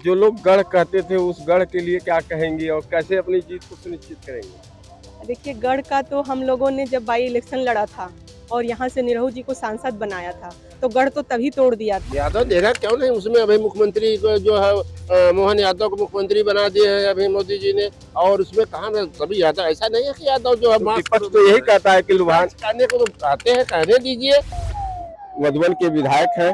जो लोग गढ़ कहते थे उस गढ़ के लिए क्या कहेंगी और कैसे अपनी जीत को सुनिश्चित करेंगे? देखिए, गढ़ का तो हम लोगों ने जब बाई इलेक्शन लड़ा था और यहाँ से निरहू जी को सांसद बनाया था, तो गढ़ तो तभी तोड़ दिया था। यादव देगा क्यों नहीं, उसमें अभी मुख्यमंत्री को जो है मोहन यादव को मुख्यमंत्री बना दिए हैं अभी मोदी जी ने। और उसमें कहा ना, सभी यादव ऐसा नहीं है कि यादव जो है तो विपक्ष तो यही कहता है कि लुभान कहने को तो कहते हैं, कहने दीजिए। मधुबन के विधायक हैं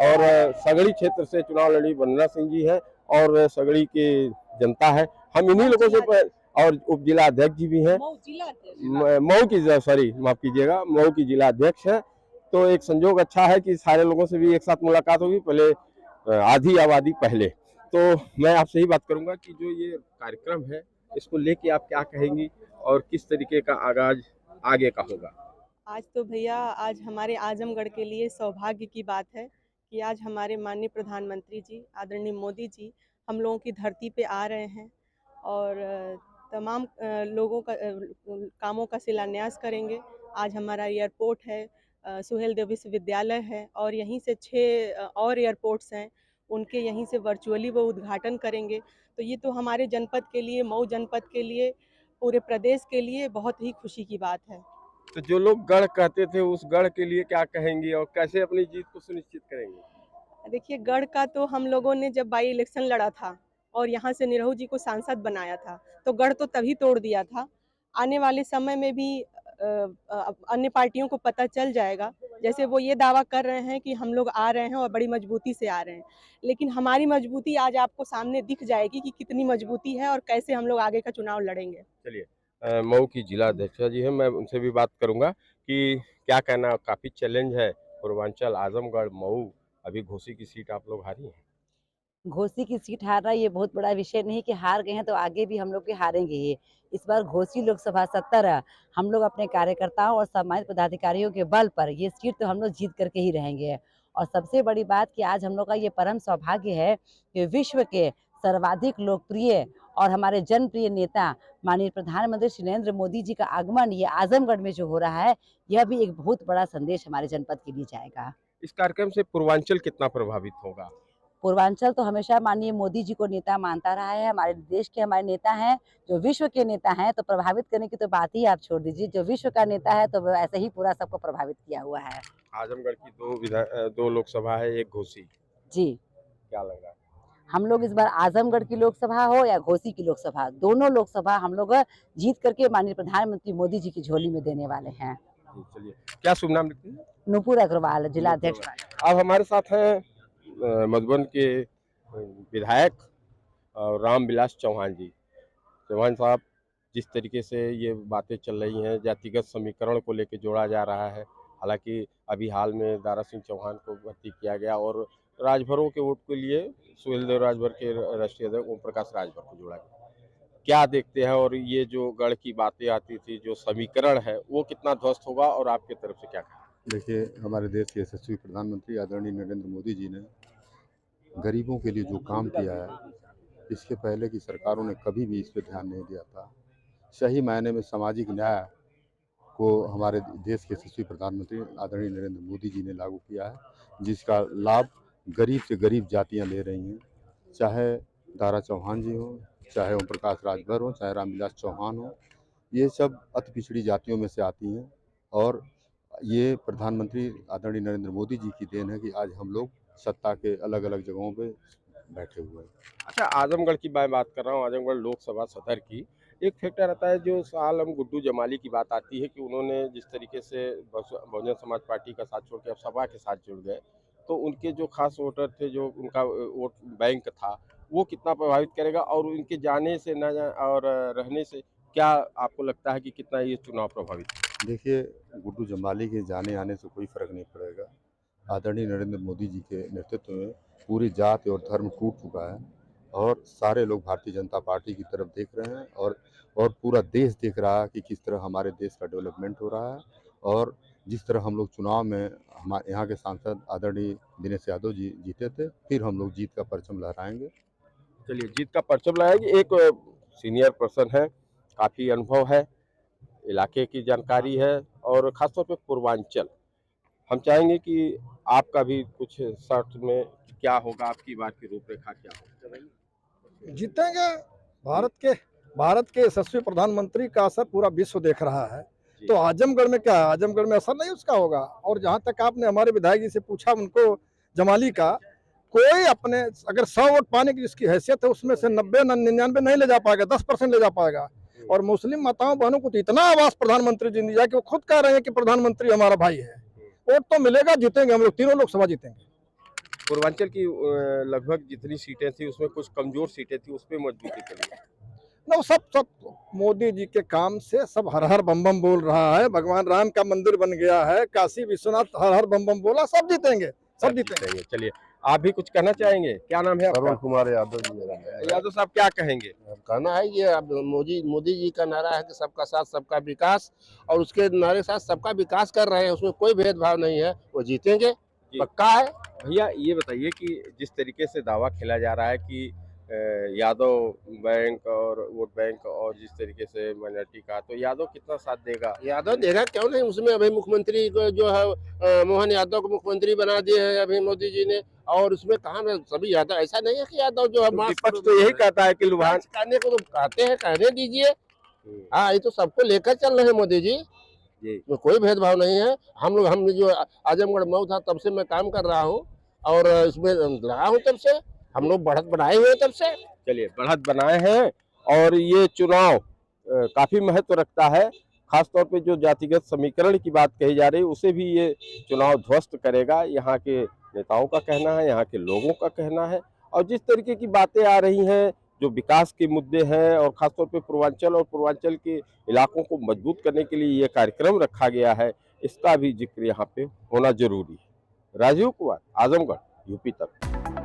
और सगड़ी क्षेत्र से चुनाव लड़ी वंदना सिंह जी हैं और सगड़ी की जनता है। हम इन्हीं लोगों से और उप जिला अध्यक्ष जी भी हैं, मऊ की, सॉरी माफ कीजिएगा, मऊ की जिला अध्यक्ष है। तो एक संजोग अच्छा है कि सारे लोगों से भी एक साथ मुलाकात होगी, पहले आधी आबादी पहले। तो मैं आपसे ही बात करूंगा कि जो ये कार्यक्रम है इसको लेके आप क्या कहेंगी और किस तरीके का आगाज आगे का होगा? आज तो भैया, आज हमारे आजमगढ़ के लिए सौभाग्य की बात है कि आज हमारे माननीय प्रधानमंत्री जी, आदरणीय मोदी जी, हम लोगों की धरती पे आ रहे हैं और तमाम लोगों का कामों का शिलान्यास करेंगे। आज हमारा एयरपोर्ट है, सुहेल देव विश्वविद्यालय है और यहीं से 6 और एयरपोर्ट्स हैं, उनके यहीं से वर्चुअली वो उद्घाटन करेंगे। तो ये तो हमारे जनपद के लिए, मऊ जनपद के लिए, पूरे प्रदेश के लिए बहुत ही खुशी की बात है। तो जो लोग गढ़ कहते थे उस गढ़ के लिए क्या कहेंगी और कैसे अपनी जीत को सुनिश्चित करेंगे? देखिए, गढ़ का तो हम लोगों ने जब बाई इलेक्शन लड़ा था और यहाँ से निरहू जी को सांसद बनाया था, तो गढ़ तो तभी तोड़ दिया था। आने वाले समय में भी अन्य पार्टियों को पता चल जाएगा। जैसे वो ये दावा कर रहे हैं कि हम लोग आ रहे हैं और बड़ी मजबूती से आ रहे हैं, लेकिन हमारी मजबूती आज आपको सामने दिख जाएगी कि कितनी मजबूती है और कैसे हम लोग आगे का चुनाव लड़ेंगे। चलिए, मऊ की जिला अध्यक्षा जी है, मैं उनसे भी बात करूंगा कि क्या कहना, काफी चैलेंज है पूर्वांचल, आजमगढ़, मऊ, अभी घोसी की सीट आप लोग हारी हैं। घोसी की सीट हारना ये बहुत बड़ा विषय नहीं कि हार गए हैं तो आगे भी हम लोग के हारेंगे ही। इस बार घोसी लोकसभा 70 हम लोग अपने कार्यकर्ताओं और सम्मानित पदाधिकारियों के बल पर ये सीट तो हम लोग जीत करके ही रहेंगे। और सबसे बड़ी बात कि आज हम लोग का ये परम सौभाग्य है कि विश्व के सर्वाधिक लोकप्रिय और हमारे जनप्रिय नेता माननीय प्रधानमंत्री श्री नरेंद्र मोदी जी का आगमन ये आजमगढ़ में जो हो रहा है, यह भी एक बहुत बड़ा संदेश हमारे जनपद के लिए जाएगा। इस कार्यक्रम से पूर्वांचल कितना प्रभावित होगा? पूर्वांचल तो हमेशा माननीय मोदी जी को नेता मानता रहा है, हमारे देश के हमारे नेता हैं, जो विश्व के नेता हैं, तो प्रभावित करने की तो बात ही आप छोड़ दीजिए। जो विश्व का नेता है तो वो ऐसे ही पूरा सबको प्रभावित किया हुआ है। आजमगढ़ की दो लोकसभा है, एक घोसी, जी, क्या लग रहा है? हम लोग इस बार आजमगढ़ की लोकसभा हो या घोसी की लोकसभा, दोनों लोकसभा हम लोग जीत करके माननीय प्रधानमंत्री मोदी जी की झोली में देने वाले हैं। जी, चलिए, क्या शुभ नाम लिखते हैं? नुपुर अग्रवाल, जिला अध्यक्ष। अब हमारे साथ हैं मधुबन के विधायक रामविलास चौहान जी। चौहान साहब, जिस तरीके से ये बातें चल रही हैं, जातिगत समीकरण को लेकर जोड़ा जा रहा है, हालांकि अभी हाल में दारा सिंह चौहान को भर्ती किया गया और राजभरों के वोट के लिए सुहेलदेव राजभर के राष्ट्रीय अध्यक्ष ओम प्रकाश राजभर को जोड़ा गया। क्या देखते हैं और ये जो गढ़ की बातें आती थी, जो समीकरण है, वो कितना ध्वस्त होगा और आपके तरफ से क्या कहा? देखिए, हमारे देश के यशस्वी प्रधानमंत्री आदरणीय नरेंद्र मोदी जी ने गरीबों के लिए जो काम किया है, इसके पहले की सरकारों ने कभी भी इस पे ध्यान नहीं दिया था। सही मायने में सामाजिक न्याय को हमारे देश के यशस्वी प्रधानमंत्री आदरणीय नरेंद्र मोदी जी ने लागू किया है, जिसका लाभ गरीब से गरीब जातियां ले रही हैं। चाहे दारा चौहान जी हों, चाहे ओम प्रकाश राजभर हों, चाहे रामविलास चौहान हों, ये सब अति पिछड़ी जातियों में से आती हैं। और ये प्रधानमंत्री आदरणीय नरेंद्र मोदी जी की देन है कि आज हम लोग सत्ता के अलग अलग जगहों पे बैठे हुए हैं। अच्छा, आजमगढ़ की मैं बात कर रहा हूँ, आजमगढ़ लोकसभा सदर की। एक फैक्टर आता है, जो सालम गुड्डू जमाली की बात आती है कि उन्होंने जिस तरीके से बहुजन समाज पार्टी का साथ छोड़ के अब सपा के साथ जुड़ गए, तो उनके जो खास वोटर थे, जो उनका वोट बैंक था, वो कितना प्रभावित करेगा और उनके जाने से न और रहने से क्या आपको लगता है कि कितना ये चुनाव प्रभावित? देखिए, गुड्डू जमाली के जाने आने से कोई फर्क नहीं पड़ेगा। आदरणीय नरेंद्र मोदी जी के नेतृत्व में पूरी जाति और धर्म टूट चुका है और सारे लोग भारतीय जनता पार्टी की तरफ देख रहे हैं और पूरा देश देख रहा है कि किस तरह हमारे देश का डेवलपमेंट हो रहा है। और जिस तरह हम लोग चुनाव में हमारे यहाँ के सांसद आदरणीय दिनेश यादव जी जीते थे, फिर हम लोग जीत का परचम लहराएंगे। चलिए, जीत का परचम लाएगी। एक सीनियर पर्सन है, काफ़ी अनुभव है, इलाके की जानकारी है और ख़ासतौर पे पूर्वांचल, हम चाहेंगे कि आपका भी कुछ शॉर्ट में क्या होगा, आपकी बार की रूपरेखा क्या होगा? जीतेंगे। भारत के यशस्वी प्रधानमंत्री का असर पूरा विश्व देख रहा है। जी। तो आजमगढ़ में क्या है, आजमगढ़ में असर नहीं उसका होगा। और जहाँ तक आपने हमारे विधायक जी से पूछा उनको जमाली का, कोई अपने अगर 100 वोट पाने की जिसकी हैसियत है उसमें से 90-99 नहीं ले जा पाएगा, 10% ले जा पाएगा। और मुस्लिम माताओं बहनों को तो इतना आवास प्रधानमंत्री जी ने दिया कि वो खुद कह रहे हैं कि प्रधानमंत्री हमारा भाई है। वोट तो मिलेगा, जीतेंगे हम लोग, तीनों लोकसभा जीतेंगे। पूर्वांचल की लगभग जितनी सीटें थी उसमें कुछ कमजोर सीटें थी, उस पर मजबूती करिए। ना सब मोदी जी के काम से सब हर हर बम बम बोल रहा है। भगवान राम का मंदिर बन गया है, काशी विश्वनाथ हर हर बम बम बोला, सब जीतेंगे, सब जीतेंगे। चलिए, आप भी कुछ कहना चाहेंगे? क्या नाम है आपका? अरुण कुमार यादव जी मेरा नाम है। यादव साहब क्या कहेंगे? कहना है ये अब मोदी जी का नारा है कि सबका साथ सबका विकास, और उसके नारे के साथ सबका विकास कर रहे हैं, उसमें कोई भेदभाव नहीं है, वो जीतेंगे, पक्का है। भैया ये बताइए कि जिस तरीके से दावा खेला जा रहा है कि यादव बैंक और वोट बैंक और जिस तरीके से माइनॉरिटी का, तो यादव कितना साथ देगा? यादव देगा क्यों नहीं, उसमें अभी मुख्यमंत्री को जो है मोहन यादव को मुख्यमंत्री बना दिए हैं अभी मोदी जी ने, और उसमें कहाँ में सभी यादव, ऐसा नहीं है कि यादव जो है विपक्ष तो यही कहता है कि लुभान करने को तो कहते हैं, कहने दीजिए। हाँ, ये तो सबको लेकर चल रहे हैं मोदी जी, में कोई भेदभाव नहीं है। हम जो आजमगढ़ मऊ था तब से मैं काम कर रहा हूँ और इसमें लगा हूँ तब से, हम लोग बढ़त बनाए हुए तब से। चलिए, बढ़त बनाए हैं और ये चुनाव काफी महत्व रखता है। खासतौर पे जो जातिगत समीकरण की बात कही जा रही है उसे भी ये चुनाव ध्वस्त करेगा, यहाँ के नेताओं का कहना है, यहाँ के लोगों का कहना है। और जिस तरीके की बातें आ रही हैं, जो विकास के मुद्दे हैं और खासतौर पे पूर्वांचल और पूर्वांचल के इलाकों को मजबूत करने के लिए ये कार्यक्रम रखा गया है, इसका भी जिक्र यहाँ पे होना जरूरी है। राजीव कुमार, आजमगढ़, यूपी तक।